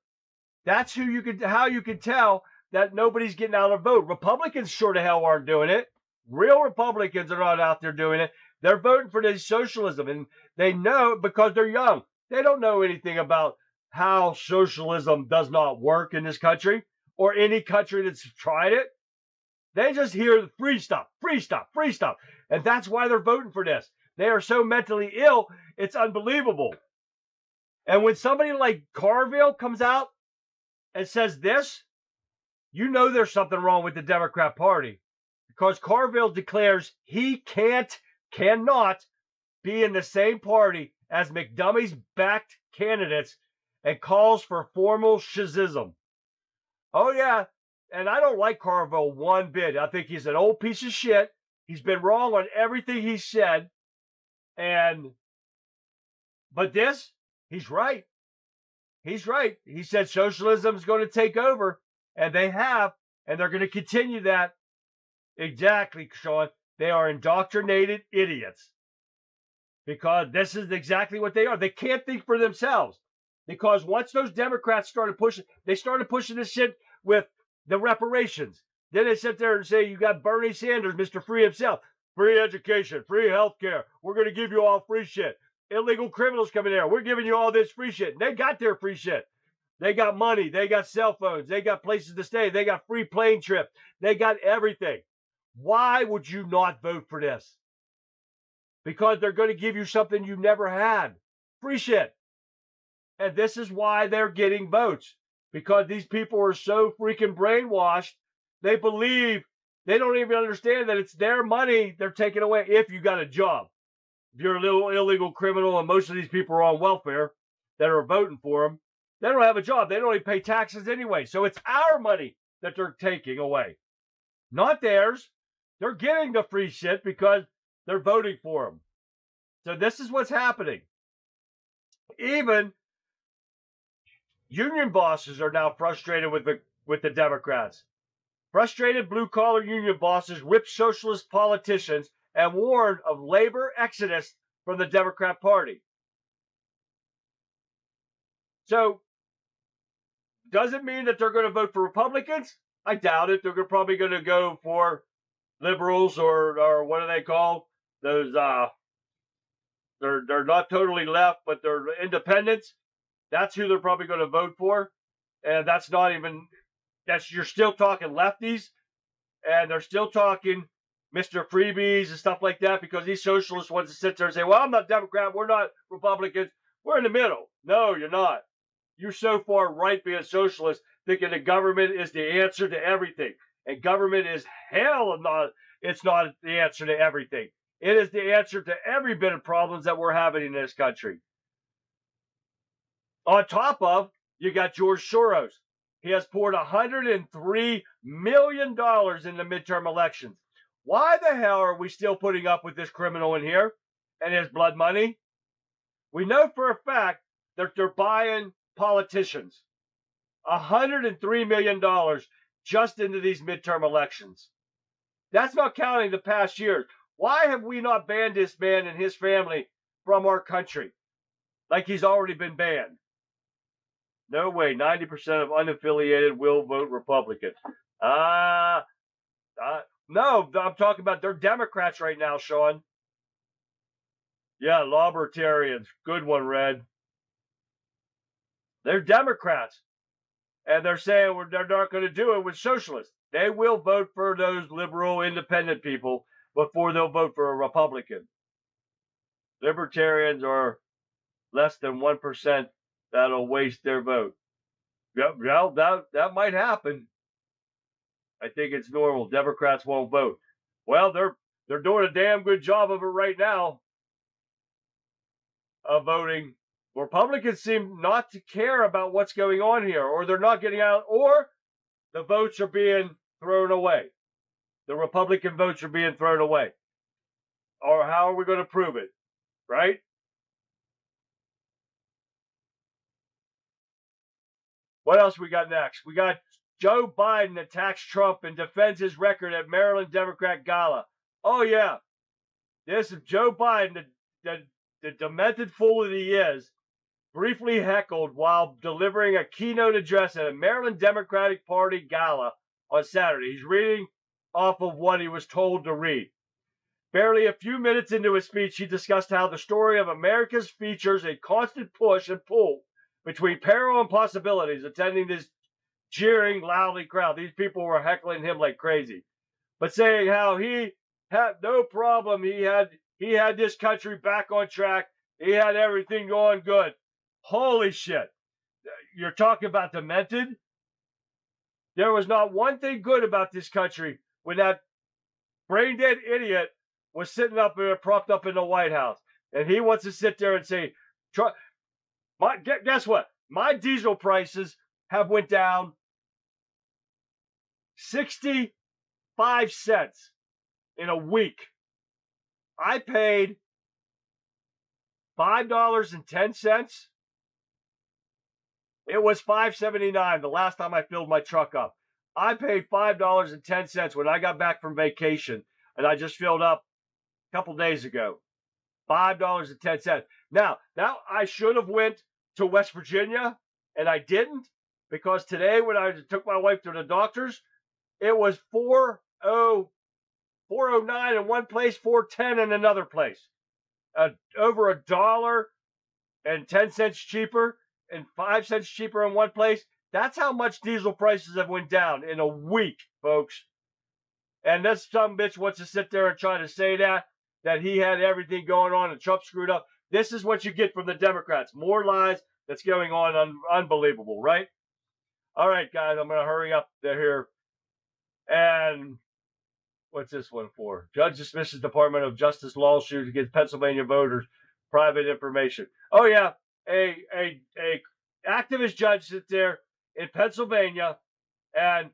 That's how you can tell that nobody's getting out to vote. Republicans sure to hell aren't doing it. Real Republicans are not out there doing it. They're voting for this socialism, and they know because they're young. They don't know anything about how socialism does not work in this country or any country that's tried it. They just hear the free stuff, free stuff, free stuff. And that's why they're voting for this. They are so mentally ill, it's unbelievable. And when somebody like Carville comes out and says this, you know there's something wrong with the Democrat Party. Because Carville declares he cannot be in the same party as McDummie's-backed candidates and calls for formal shizism. Oh, yeah. And I don't like Carville one bit. I think he's an old piece of shit. He's been wrong on everything he said. But this, he's right. He's right. He said socialism is going to take over, and they have, and they're going to continue that. Exactly, Sean. They are indoctrinated idiots. Because this is exactly what they are. They can't think for themselves. Because once those Democrats started pushing this shit with the reparations. Then they sit there and say, you got Bernie Sanders, Mr. Free himself. Free education, free health care. We're going to give you all free shit. Illegal criminals coming there. We're giving you all this free shit. And they got their free shit. They got money. They got cell phones. They got places to stay. They got free plane trips. They got everything. Why would you not vote for this? Because they're going to give you something you never had. Free shit. And this is why they're getting votes. Because these people are so freaking brainwashed. They believe, they don't even understand that it's their money they're taking away if you got a job. If you're a little illegal criminal, and most of these people are on welfare that are voting for them, they don't have a job. They don't even pay taxes anyway. So it's our money that they're taking away. Not theirs. They're getting the free shit because they're voting for them. So this is what's happening. Even union bosses are now frustrated with the Democrats. Frustrated blue-collar union bosses rip socialist politicians and warn of labor exodus from the Democrat Party. So, does it mean that they're going to vote for Republicans? I doubt it. They're probably going to go for liberals or what do they call those? They're not totally left, but they're independents. That's who they're probably going to vote for, and that's not even. You're still talking lefties, and they're still talking Mr. Freebies and stuff like that because these socialists want to sit there and say, well, I'm not Democrat, we're not Republicans, we're in the middle. No, you're not. You're so far right being socialist, thinking the government is the answer to everything. And government is hell not, it's not the answer to everything. It is the answer to every bit of problems that we're having in this country. On top of, you got George Soros. He has poured $103 million in the midterm elections. Why the hell are we still putting up with this criminal in here and his blood money? We know for a fact that they're buying politicians. $103 million just into these midterm elections. That's not counting the past years. Why have we not banned this man and his family from our country like he's already been banned? No way. 90% of unaffiliated will vote Republican. No, I'm talking about they're Democrats right now, Sean. Yeah, libertarians. Good one, Red. They're Democrats. And they're saying they're not going to do it with socialists. They will vote for those liberal, independent people before they'll vote for a Republican. Libertarians are less than 1% that'll waste their vote. Well, that might happen. I think it's normal. Democrats won't vote. Well, they're doing a damn good job of it right now, of voting. Republicans seem not to care about what's going on here, or they're not getting out, or the votes are being thrown away. The Republican votes are being thrown away. Or how are we going to prove it? Right? What else we got next? We got Joe Biden attacks Trump and defends his record at Maryland Democrat Gala. Oh, yeah. This is Joe Biden, the demented fool that he is, briefly heckled while delivering a keynote address at a Maryland Democratic Party gala on Saturday. He's reading off of what he was told to read. Barely a few minutes into his speech, he discussed how the story of America's features a constant push and pull between peril and possibilities, attending this jeering, loudly crowd. These people were heckling him like crazy, but saying how he had no problem. He had this country back on track. He had everything going good. Holy shit. You're talking about demented? There was not one thing good about this country when that brain-dead idiot was sitting up there, propped up in the White House. And he wants to sit there and say, guess what? My diesel prices have went down 65 cents in a week. I paid $5.10. It was $5.79 the last time I filled my truck up. I paid $5.10 when I got back from vacation, and I just filled up a couple days ago. $5.10. Now I should have went to West Virginia, and I didn't, because today when I took my wife to the doctor's, it was $4.09 in one place, $4.10 in another place. Over $1.10 cheaper and 5 cents cheaper in one place. That's how much diesel prices have went down in a week, folks. And this sumbitch wants to sit there and try to say that he had everything going on and Trump screwed up. This is what you get from the Democrats. More lies that's going on. Unbelievable, right? All right, guys, I'm going to hurry up here. And what's this one for? Judge dismisses Department of Justice lawsuit against Pennsylvania voters' private information. Oh, yeah. A activist judge sits there in Pennsylvania and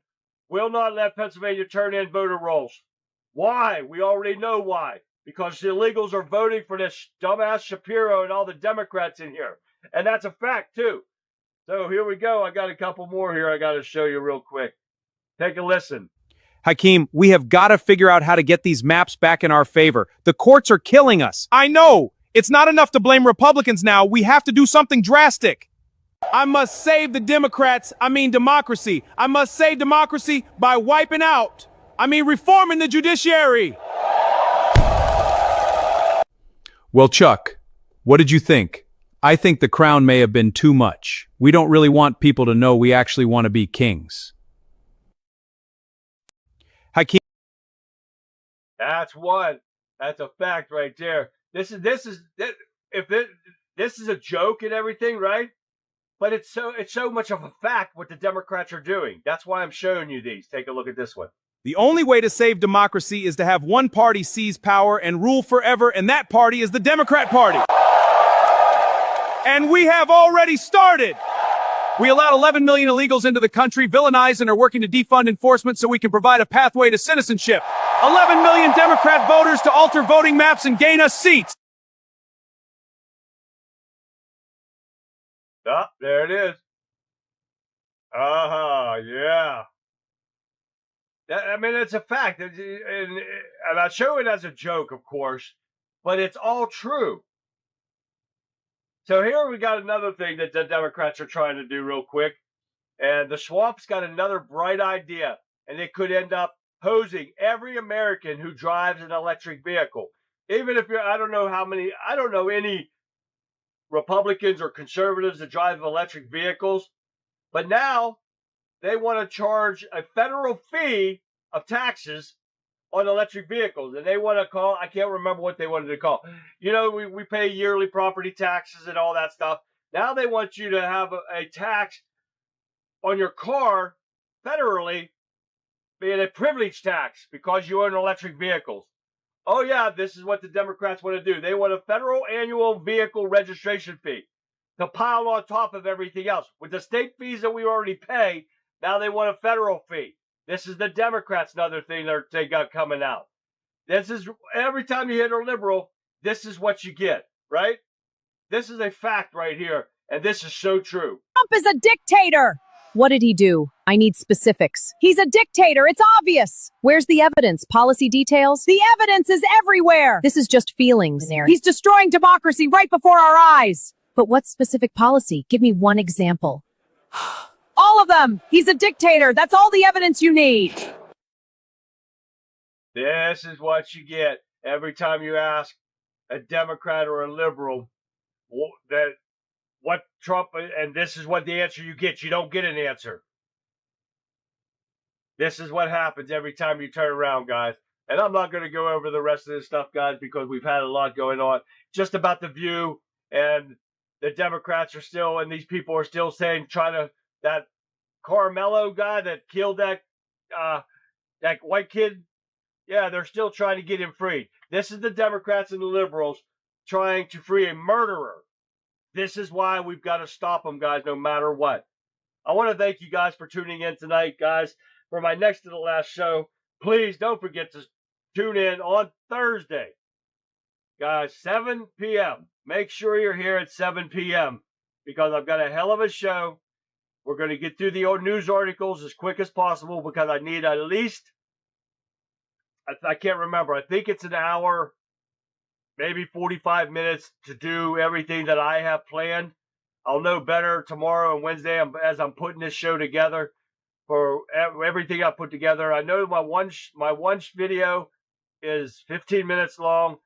will not let Pennsylvania turn in voter rolls. Why? We already know why. Because the illegals are voting for this dumbass Shapiro and all the Democrats in here. And that's a fact, too. So here we go. I got a couple more here I got to show you real quick. Take a listen. Hakeem, we have got to figure out how to get these maps back in our favor. The courts are killing us. I know. It's not enough to blame Republicans now. We have to do something drastic. I must save the democracy. I must save democracy by reforming the judiciary. Well, Chuck, what did you think? I think the crown may have been too much. We don't really want people to know we actually want to be kings. Hakeem. That's one. That's a fact right there. This is a joke and everything, right? But it's so much of a fact what the Democrats are doing. That's why I'm showing you these. Take a look at this one. The only way to save democracy is to have one party seize power and rule forever, and that party is the Democrat Party. And we have already started. We allowed 11 million illegals into the country, villainized, and are working to defund enforcement so we can provide a pathway to citizenship. 11 million Democrat voters to alter voting maps and gain us seats. Ah, there it is. Yeah. I mean, it's a fact. And I show it as a joke, of course, but it's all true. So here we got another thing that the Democrats are trying to do real quick. And the Swamp's got another bright idea. And it could end up posing every American who drives an electric vehicle. Even if I don't know any Republicans or conservatives that drive electric vehicles. But now they want to charge a federal fee of taxes on electric vehicles. And they want to call, I can't remember what they wanted to call. You know, we pay yearly property taxes and all that stuff. Now they want you to have a tax on your car federally, being a privilege tax because you own electric vehicles. Oh yeah, this is what the Democrats want to do. They want a federal annual vehicle registration fee to pile on top of everything else. With the state fees that we already pay, now they want a federal fee. This is the Democrats, another thing they got coming out. This is, every time you hit a liberal, this is what you get, right? This is a fact right here, and this is so true. Trump is a dictator. What did he do? I need specifics. He's a dictator. It's obvious. Where's the evidence? Policy details? The evidence is everywhere. This is just feelings. He's destroying democracy right before our eyes. But what specific policy? Give me one example. All of them. He's a dictator. That's all the evidence you need. This is what you get every time you ask a Democrat or a liberal what Trump, and this is what the answer you get. You don't get an answer. This is what happens every time you turn around, guys. And I'm not going to go over the rest of this stuff, guys, because we've had a lot going on. Just about the View, and the Democrats are still, and these people are still saying, that Carmelo guy that killed that white kid, yeah, they're still trying to get him freed. This is the Democrats and the liberals trying to free a murderer. This is why we've got to stop them, guys, no matter what. I want to thank you guys for tuning in tonight, guys. For my next to the last show, please don't forget to tune in on Thursday. Guys, 7 p.m. Make sure you're here at 7 p.m. because I've got a hell of a show. We're going to get through the old news articles as quick as possible because I need at least, I can't remember, I think it's an hour, maybe 45 minutes to do everything that I have planned. I'll know better tomorrow and Wednesday as I'm putting this show together for everything I put together. I know my one video is 15 minutes long,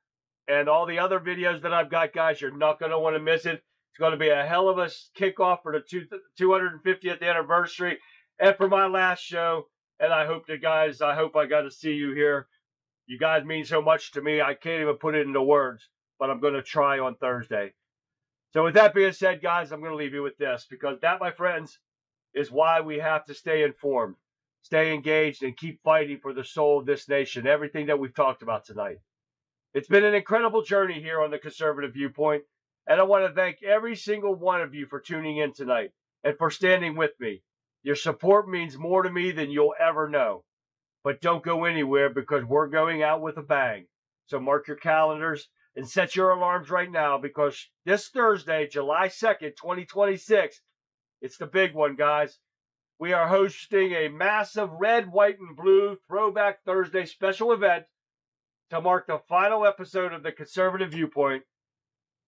and all the other videos that I've got, guys, you're not going to want to miss it. It's going to be a hell of a kickoff for the 250th anniversary and for my last show. And I hope I got to see you here. You guys mean so much to me, I can't even put it into words, but I'm going to try on Thursday. So with that being said, guys, I'm going to leave you with this, because that, my friends, is why we have to stay informed, stay engaged, and keep fighting for the soul of this nation, everything that we've talked about tonight. It's been an incredible journey here on the Conservative Viewpoint, and I want to thank every single one of you for tuning in tonight and for standing with me. Your support means more to me than you'll ever know. But don't go anywhere, because we're going out with a bang. So mark your calendars and set your alarms right now, because this Thursday, July 2nd, 2026, it's the big one, guys. We are hosting a massive red, white, and blue Throwback Thursday special event to mark the final episode of the Conservative Viewpoint.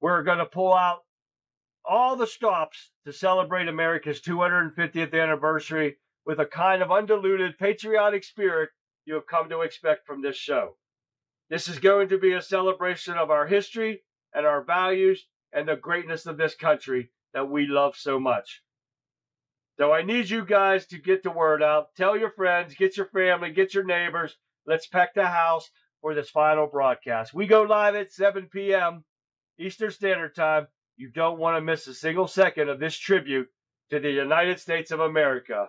We're going to pull out all the stops to celebrate America's 250th anniversary with a kind of undiluted patriotic spirit you have come to expect from this show. This is going to be a celebration of our history and our values and the greatness of this country that we love so much. So I need you guys to get the word out. Tell your friends, get your family, get your neighbors. Let's pack the house for this final broadcast. We go live at 7 p.m. Eastern Standard Time. You don't want to miss a single second of this tribute to the United States of America.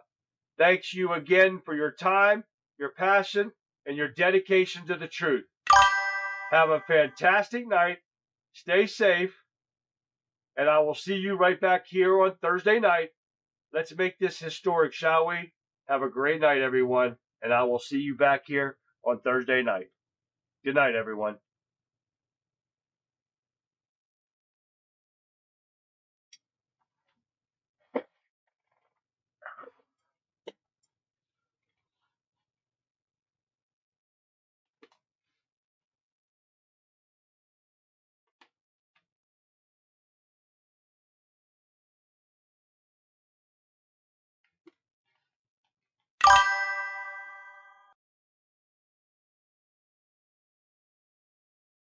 Thanks you again for your time your passion, and your dedication to the truth. Have a fantastic night. Stay safe. And I will see you right back here on Thursday night. Let's make this historic, shall we? Have a great night, everyone. And I will see you back here on Thursday night. Good night, everyone.